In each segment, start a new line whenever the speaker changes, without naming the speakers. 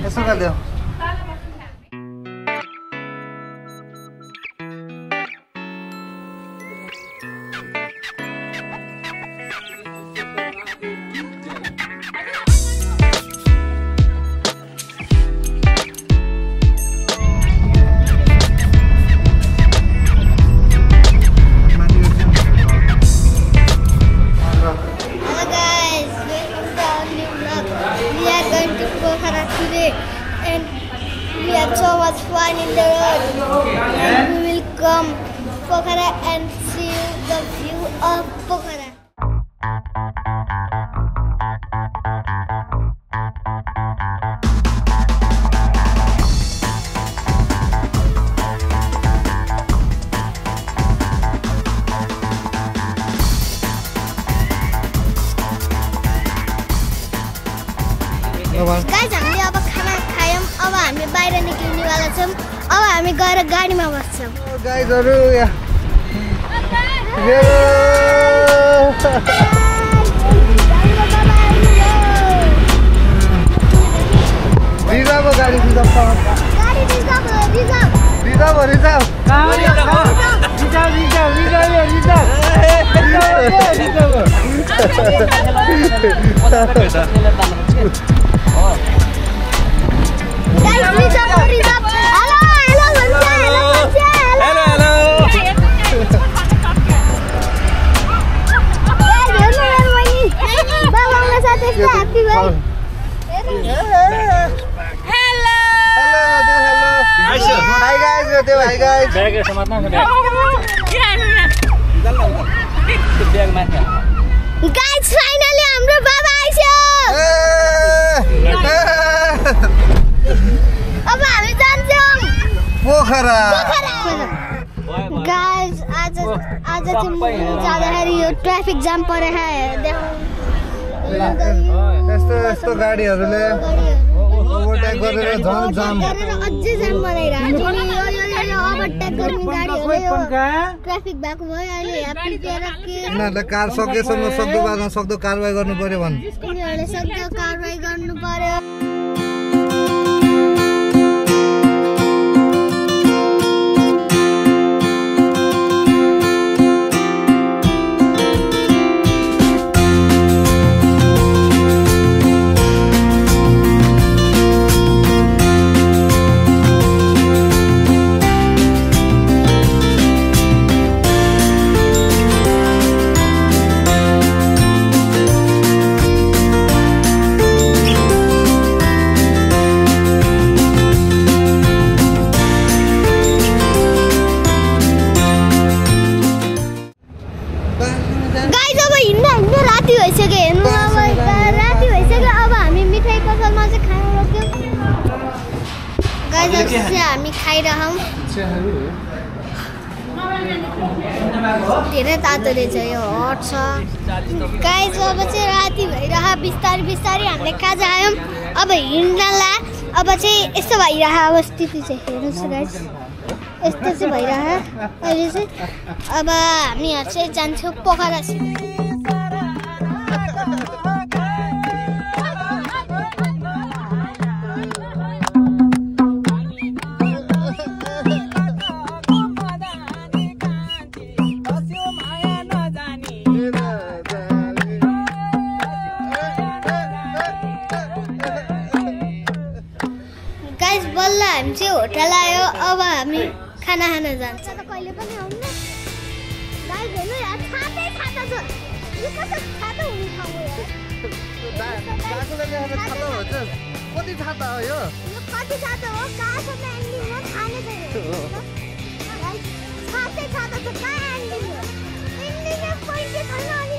यसो गरिदेऊ
and we had so much fun in the road. And we will come Pokhara and see the view of Pokhara. Guys, हामी अब खाना खायौं अब हामी बाहिर निक्लिने वाला छौं अब हामी गएर गाडीमा बस्छौं
गाइजहरु रिजर्भ गाडी रिजर्भ
गाडी reserve Guys, reserve. Hello.
Hi guys.
Guys, finally हाम्रो बाबा आइसक्यो अब हामी जान्छौं
पोखरा
गाइस आज चाहिँ जाँदाखेरि यो ट्राफिक जाम परे है
यस्तो गाडीहरुले ओभरटेक गरेर झन् जाम
अझै जाम बनाइरहेको छ यो ओभरटेक गर्ने गाडीहरु ट्राफिक भएको भयो अहिले ह्याप्पी केयर के
यिनीहरुले कार सकेसम्म सक्दो कारबाही गर्नु पर्यो भन्
यिनीहरुले सक्दो कारबाही गर्नु पर्यो हामी खाइरहौं धेरै तातो रहेछ यो हट छ गाइस अब चाहिँ राति भइरह बिस्तारै हामीले खाजा खायौं अब हिँड्नला अब चाहिँ यस्तो भइरह अब स्थिति चाहिँ हेर्नुस् गाइस यस्तो चाहिँ भइरह अहिले चाहिँ अब हामीहरु चाहिँ जान्छौं पोखरा हामी चाहिँ होटल आयो अब हामी खाना खान जान्छ त कहिले पनि आउनु गाइस हेर्नु यार छातै छाता छ यो कस्तो छाता हुने ठाउँ हो यार
दाजुले ल्याएर छाता हो त कति छाता हो यो
कति छाता हो कहाँसम्म एन्डिङ हो खाने छैन गाइस छातै छाता छ कहाँ एन्डिङ हो एन्डिङ पोइन्ट छैन अनि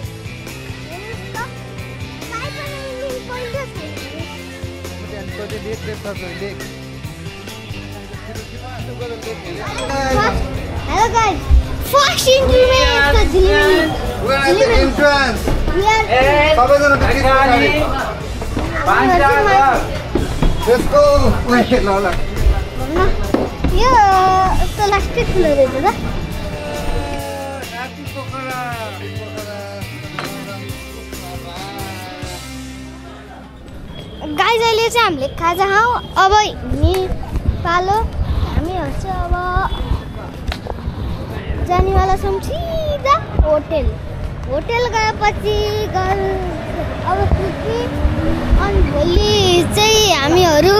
हेर्नुस् त काहीँ पनि एन्डिङ पोइन्ट छैन
म त्यहाँ लेख
Hello guys, first entry is the Jilini.
We're at the entrance.
We are.
Let's go. Wait, Lola.
Yeah, so last week we did that. Guys, अहिले चाहिँ हामीले खाजा खाउँ। अब हिँड्ने पालो हामीहरू चाहिँ अब जानेवाला छौँ सिधा होटेल। होटेल गएपछि अब पुग्ने अनि भोलि चाहिँ हामीहरू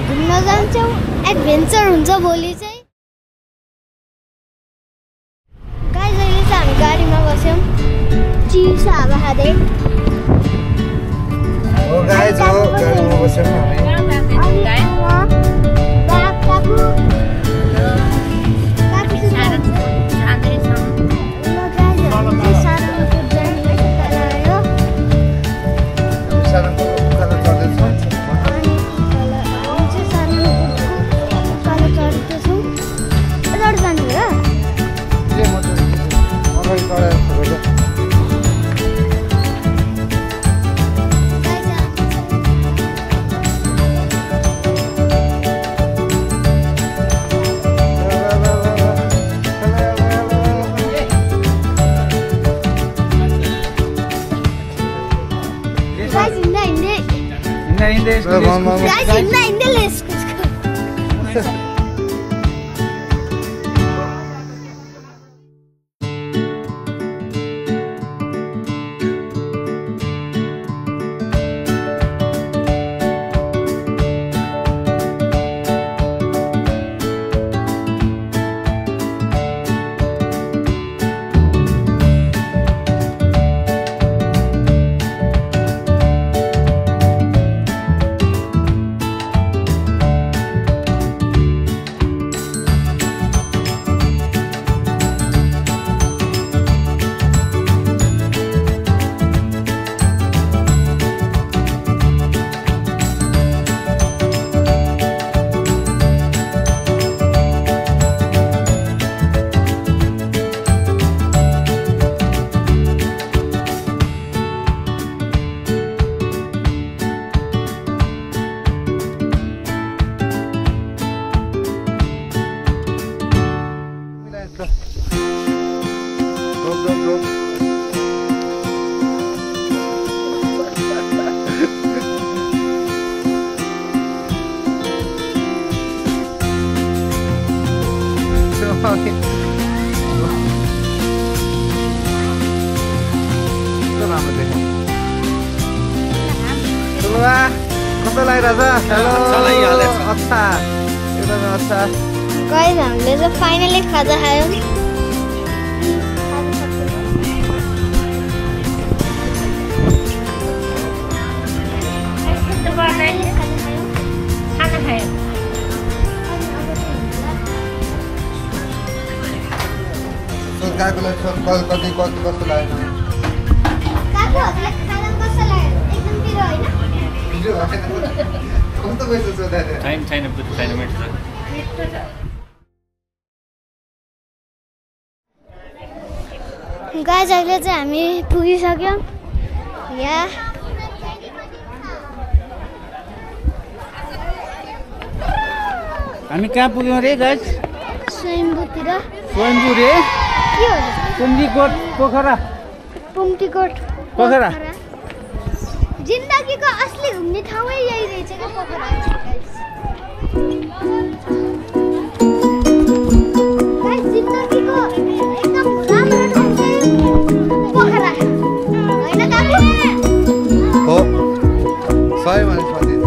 घुम्न जान्छौँ। एडभेन्चर हुन्छ भोलि चाहिँ। गाइस अहिले चाहिँ हामी गाडीमा बस्यौँ चिसो हावा खाँदै।
गाइस हो गाडीमा बस्यौँ हामी। कस्तो लागिरहेछ? हेलो अच्छा एकदम अच्छा।
गाइस हामीले चाहिँ फाइनली खाजा खायौँ।
कति कस्तो लाग्यो? कस्तो पैसा सोधायो?
टाइम छैन
गाइस अहिले चाहिँ हामी पुगिसक्यौँ यहाँ।
हामी कहाँ पुग्यौँ रे गाइस?
स्वयम्भूतिर।
स्वयम्भू रे?
के हो?
पुम्टीकोट पोखरा।
पुम्टीकोट
पोखरा।
जिन्दगीको असली घुम्ने ठाउँै यही रहेछ क्या पोखरा। गाइस जिन्दगीको एकदम राम्रो ठाउँ चाहिँ पोखरा होइन दाजु?
हो सही भने सधैँ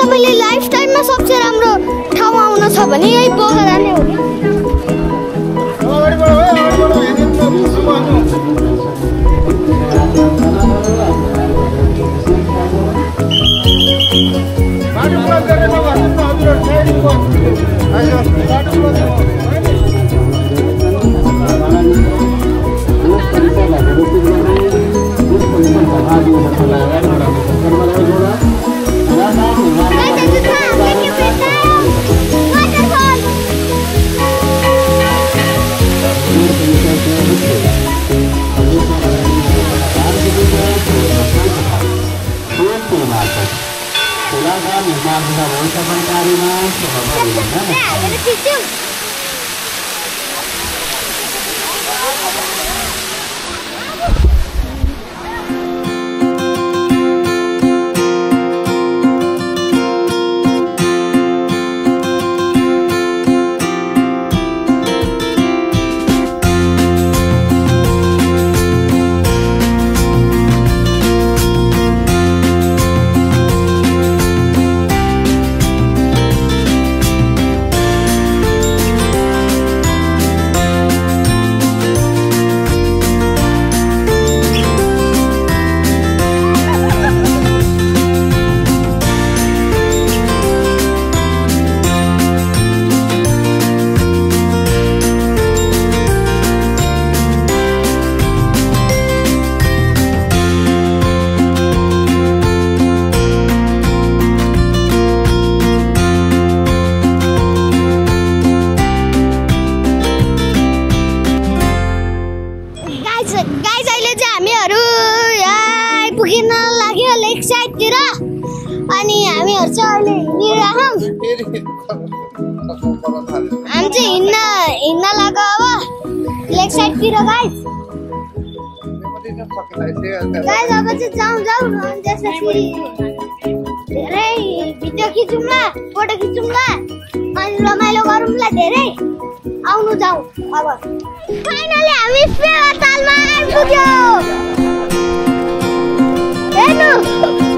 तपाईँले लाइफटाइममा सबसे राम्रो ठाउँ आउन छ भने यही पोखरा नै हो।
अगाडि बढो है, अगाडि बढो।
हालेर खिच्यौँ अनि हामीहरु चाहिँ अहिले हिँडिरहेछौँ हामी चाहिँ हिँड्न लाग्यो अब लेक साइडतिर गाइस अब चाहिँ जाउँ त्यसपछि धेरै भिडियो खिचौँला फोटो खिचौँला अनि रमाइलो गरौँला धेरै आउनु जाउँ अब फाइनली हामी तालमा आइपुग्यौँ हेर्नु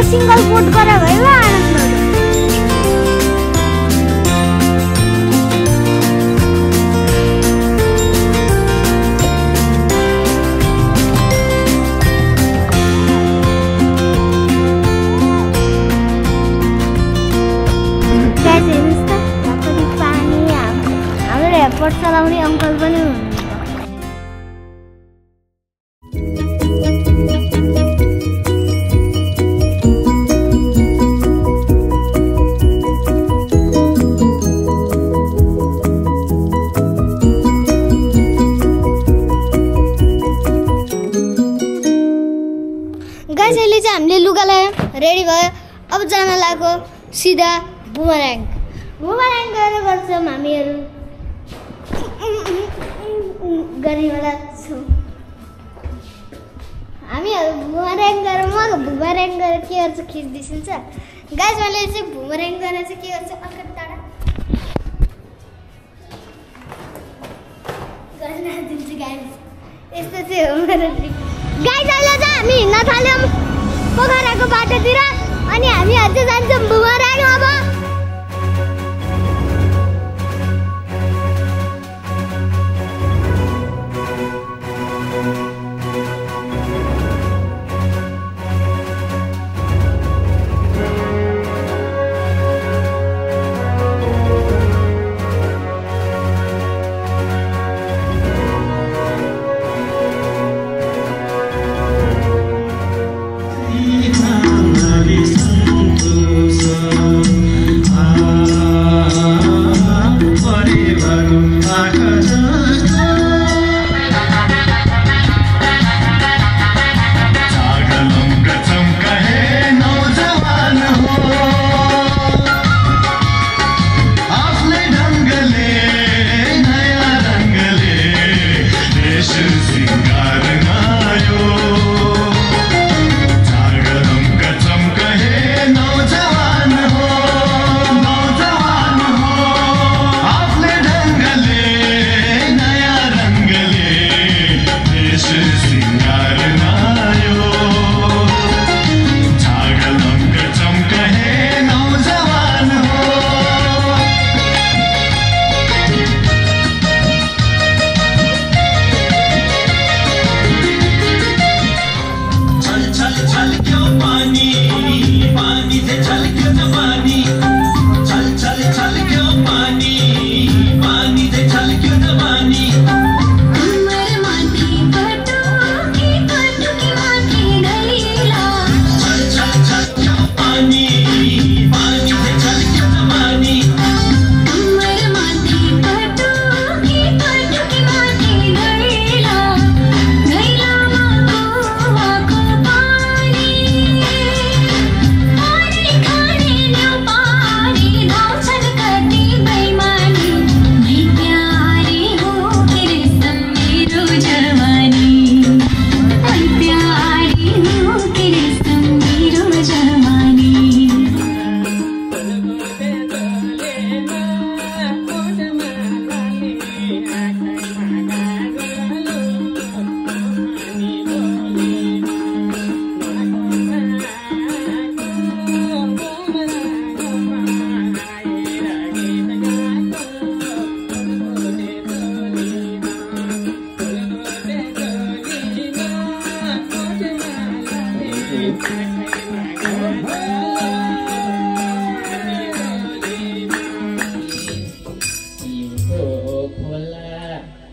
सिंगल बोट गरेर भयो पानी हाम्रो एयरपोर्ट चलाउने अङ्कल पनि हुनुहुन्छ अहिले चाहिँ हामीले लुगा लगायौँ रेडी भयो अब जान लाग्यो सिधा बुमराङ गएर गर्छौँ हामीहरू गरिवाला छौँ हामीहरू बुमराङ गएर म बुमराङ गरेर के गर्छु खिच्दिन्छ गाइस मैले चाहिँ बुमराङ गरेर चाहिँ के गर्छु अलिकति टाढा गर्न दिन्छु गाइस यस्तो चाहिँ हो मेरो गाइस अहिले चाहिँ हामी हिँड्न थाल्यौँ पोखराको बाटोतिर अनि हामी अझै जान्छौँ बुमराङ अब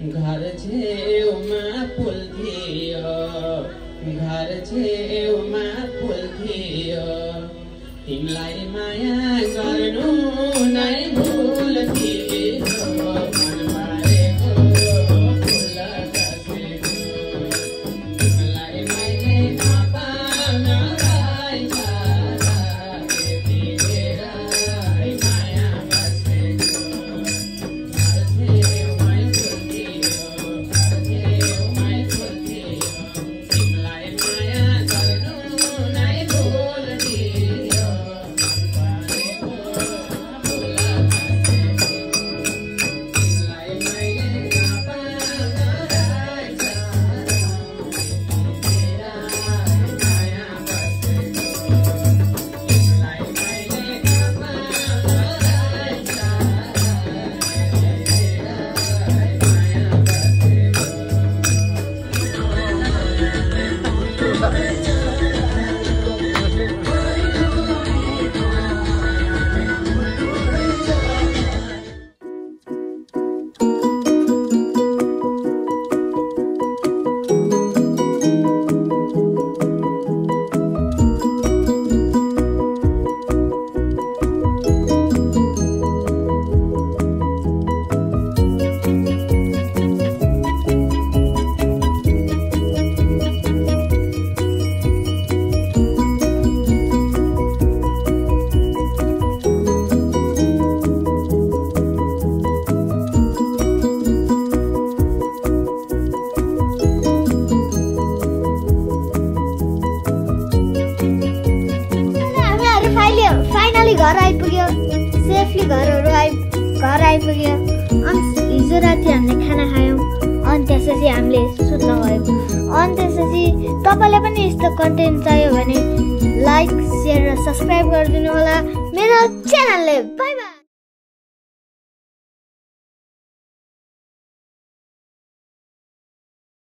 घर छेउमा पुल थियो घर छेउमा पुल थियो तिमीलाई माया गर्नु नै भुल थियो मन मारेको फुल खसेको तिमीलाई मैले नपाउन रहेछ त्यतिखेर माया बसेको घर छेउमै पुल थियो घर छेउमै पुल थियो तिमीलाई माया गर्नु नै भुल थियो
फाइनली घर आइपुग्यो सेफली घर आइपुग्यो अनि हिजो राति हामीले खाना खायौँ अनि त्यसपछि हामीले सुत्न गयौँ अनि त्यसपछि तपाईँलाई पनि यस्तो कन्टेन्ट चाहियो भने लाइक शेयर र सब्सक्राइब गरिदिनु होला मेरो च्यानलले बाइ बाइ।